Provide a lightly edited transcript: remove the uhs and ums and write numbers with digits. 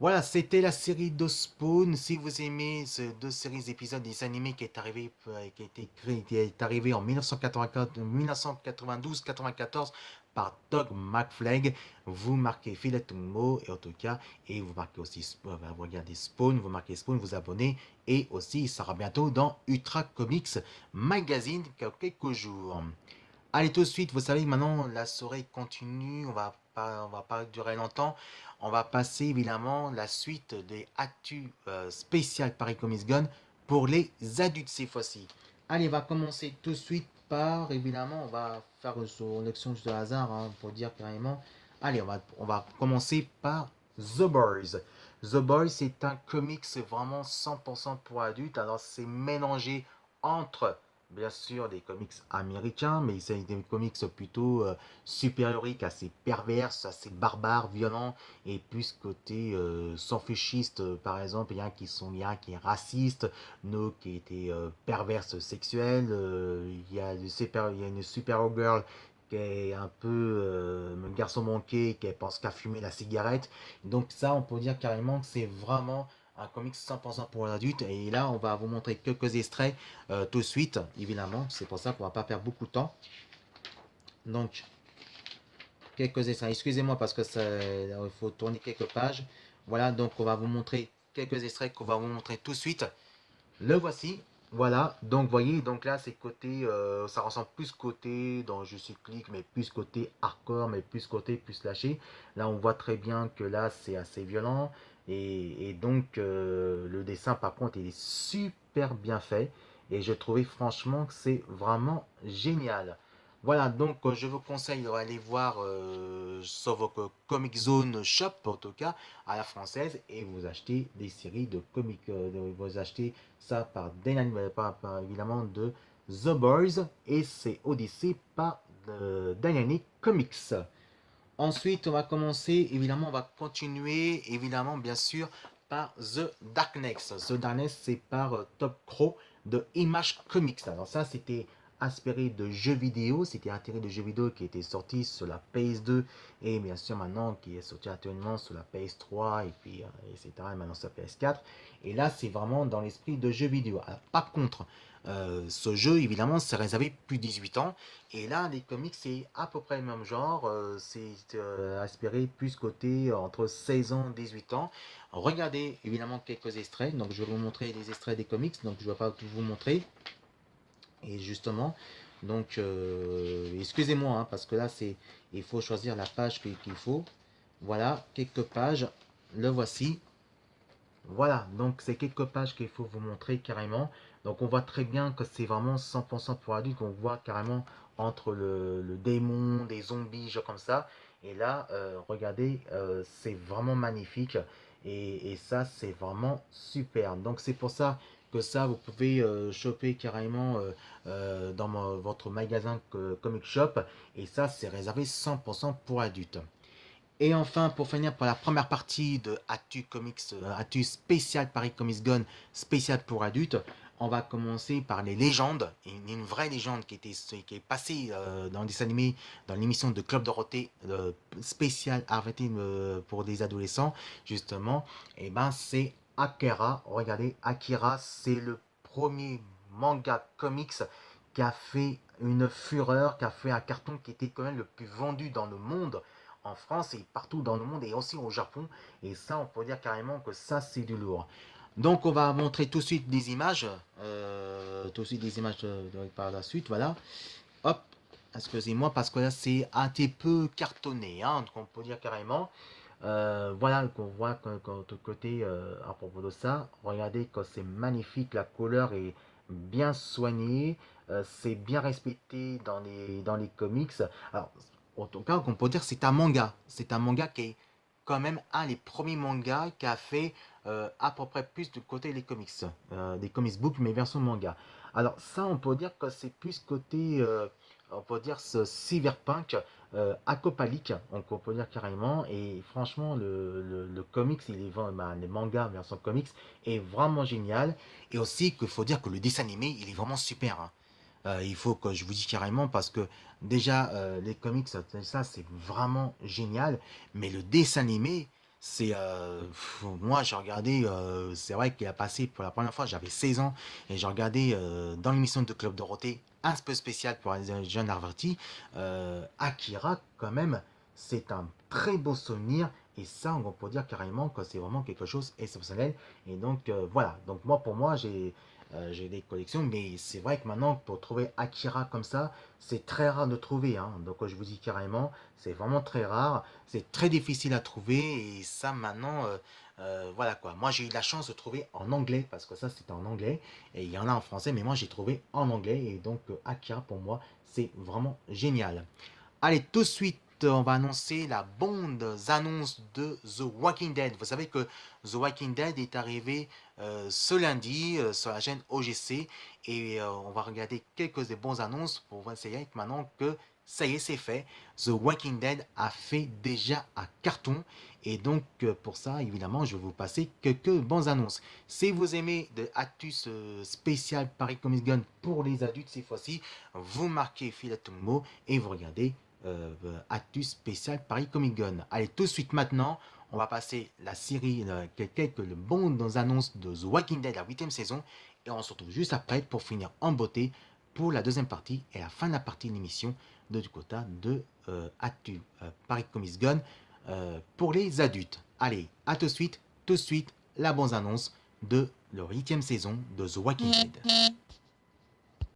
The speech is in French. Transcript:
Voilà, c'était la série de Spawn. Si vous aimez ces deux séries d'épisodes des animés qui est arrivé, qui a été créé, qui est arrivé en 1984, 1992-94 par Doug McFlag, vous marquez Filetungo et en tout cas, et vous marquez aussi, vous regardez Spawn, vous marquez Spawn, vous abonnez et aussi il sera bientôt dans Ultra Comics Magazine quelques jours. Allez tout de suite, vous savez, maintenant la soirée continue, on va pas durer longtemps. On va passer évidemment la suite des actus spéciales Paris Comics Gone pour les adultes cette fois-ci. Allez, on va commencer tout de suite par, évidemment, on va faire sur l'élection de hasard pour dire carrément. Allez, on va commencer par The Boys. The Boys, c'est un comics vraiment 100% pour adultes. Alors, c'est mélangé entre bien sûr des comics américains, mais c'est des comics plutôt supérioriques, assez perverses, assez barbares, violents, et plus côté sans-féchiste, par exemple, il y a un qui est raciste, nous qui était perverse sexuelle, il y a une super girl qui est un peu un garçon manqué, qui pense qu'à fumer la cigarette. Donc ça, on peut dire carrément que c'est vraiment un comics 100% pour l'adulte. Et là, on va vous montrer quelques extraits tout de suite, évidemment. C'est pour ça qu'on va pas perdre beaucoup de temps. Donc, quelques extraits. Excusez-moi parce que il faut tourner quelques pages. Voilà, donc on va vous montrer quelques extraits qu'on va vous montrer tout de suite. Le voici. Voilà, donc vous voyez, donc là c'est côté, ça ressemble plus côté dans Je suis clic, mais plus côté hardcore, mais plus côté plus lâché. Là on voit très bien que là c'est assez violent et donc le dessin par contre il est super bien fait et je trouvais franchement que c'est vraiment génial. Voilà, donc je vous conseille d'aller voir sur votre Comic Zone Shop, en tout cas, à la française, et vous achetez des séries de comics, vous achetez ça par évidemment de The Boys, et c'est Odyssey par Dynamic Comics. Ensuite, on va commencer, évidemment, on va continuer, évidemment, bien sûr, par The Darkness. The Darkness, c'est par Top Crow de Image Comics. Alors ça, c'était inspiré de jeux vidéo, c'était inspiré de jeux vidéo qui étaient sortis sur la PS2 et bien sûr maintenant qui est sorti actuellement sur la PS3 et puis etc. Et maintenant sur la PS4. Et là, c'est vraiment dans l'esprit de jeux vidéo. Alors, par contre, ce jeu, évidemment, c'est réservé plus de 18 ans. Et là, les comics, c'est à peu près le même genre. C'est aspiré plus côté entre 16 ans et 18 ans. Regardez évidemment quelques extraits. Donc, je vais vous montrer les extraits des comics. Donc, je ne vais pas tout vous montrer. Et justement, donc, excusez-moi, parce que là, il faut choisir la page qu'il faut. Voilà, quelques pages. Le voici. Voilà, donc c'est quelques pages qu'il faut vous montrer carrément. Donc on voit très bien que c'est vraiment 100% pour adultes. On voit carrément entre le démon, des zombies, genre comme ça. Et là, regardez, c'est vraiment magnifique. Et ça, c'est vraiment super. Donc c'est pour ça que ça, vous pouvez choper carrément dans votre magasin Comic Shop. Et ça, c'est réservé 100% pour adultes. Et enfin, pour finir pour la première partie de Actu Comics, Actu spécial Paris Comics Gone, spécial pour adultes, on va commencer par les légendes. Une vraie légende qui est passée dans des animés, dans l'émission de Club Dorothée, spécial arrêté pour des adolescents, justement. Et ben c'est Akira. Regardez, Akira, c'est le premier manga comics qui a fait une fureur, qui a fait un carton qui était quand même le plus vendu dans le monde en France et partout dans le monde et aussi au Japon. Et ça, on peut dire carrément que ça, c'est du lourd. Donc, on va montrer tout de suite des images. Tout de suite des images par la suite. Voilà. Hop. Excusez-moi parce que là, c'est un petit peu cartonné. Donc, on peut dire carrément. Voilà qu'on voit de côté à propos de ça. Regardez que c'est magnifique. La couleur est bien soignée. C'est bien respecté dans les comics. Alors, en tout cas, on peut dire c'est un manga. C'est un manga qui est quand même un des premiers mangas qui a fait à peu près plus du côté des comics. Des comics books, mais version manga. Alors ça, on peut dire que c'est plus côté, on peut dire ce cyberpunk acopalique, on peut dire carrément. Et franchement, le comics, les mangas version comics est vraiment génial. Et aussi qu'il faut dire que le dessin animé, il est vraiment super. Il faut que je vous dise carrément parce que déjà les comics ça c'est vraiment génial, mais le dessin animé Moi j'ai regardé, c'est vrai qu'il a passé pour la première fois, j'avais 16 ans et j'ai regardé, dans l'émission de Club Dorothée, un peu spécial pour les jeunes avertis, Akira quand même, c'est un très beau souvenir et ça on peut dire carrément que c'est vraiment quelque chose exceptionnel et donc voilà, donc moi pour moi j'ai des collections mais c'est vrai que maintenant pour trouver Akira comme ça, c'est très rare de trouver, hein, donc je vous dis carrément, c'est vraiment très rare. C'est très difficile à trouver et ça maintenant, voilà quoi. Moi j'ai eu la chance de trouver en anglais parce que ça c'était en anglais et il y en a en français mais moi j'ai trouvé en anglais et donc Akira pour moi c'est vraiment génial. Allez, tout de suite, on va annoncer la bande annonce de The Walking Dead. Vous savez que The Walking Dead est arrivé ce lundi sur la chaîne OGC et on va regarder quelques des bons annonces pour essayer maintenant que ça y est, c'est fait. The Walking Dead a fait déjà un carton et donc pour ça, évidemment, je vais vous passer quelques bons annonces. Si vous aimez de Actus spécial Paris Comics Gun pour les adultes cette fois-ci, vous marquez Filatumbo et vous regardez Actus spécial Paris Comic Gun. Allez, tout de suite maintenant, on va passer la série, quelques bonnes annonces de The Walking Dead, la 8ème saison, et on se retrouve juste après pour finir en beauté pour la deuxième partie et la fin de la partie de l'émission de du quota de Actu Paris Comics Gun pour les adultes. Allez, à tout de suite, la bonne annonce de la 8ème saison de The Walking Dead.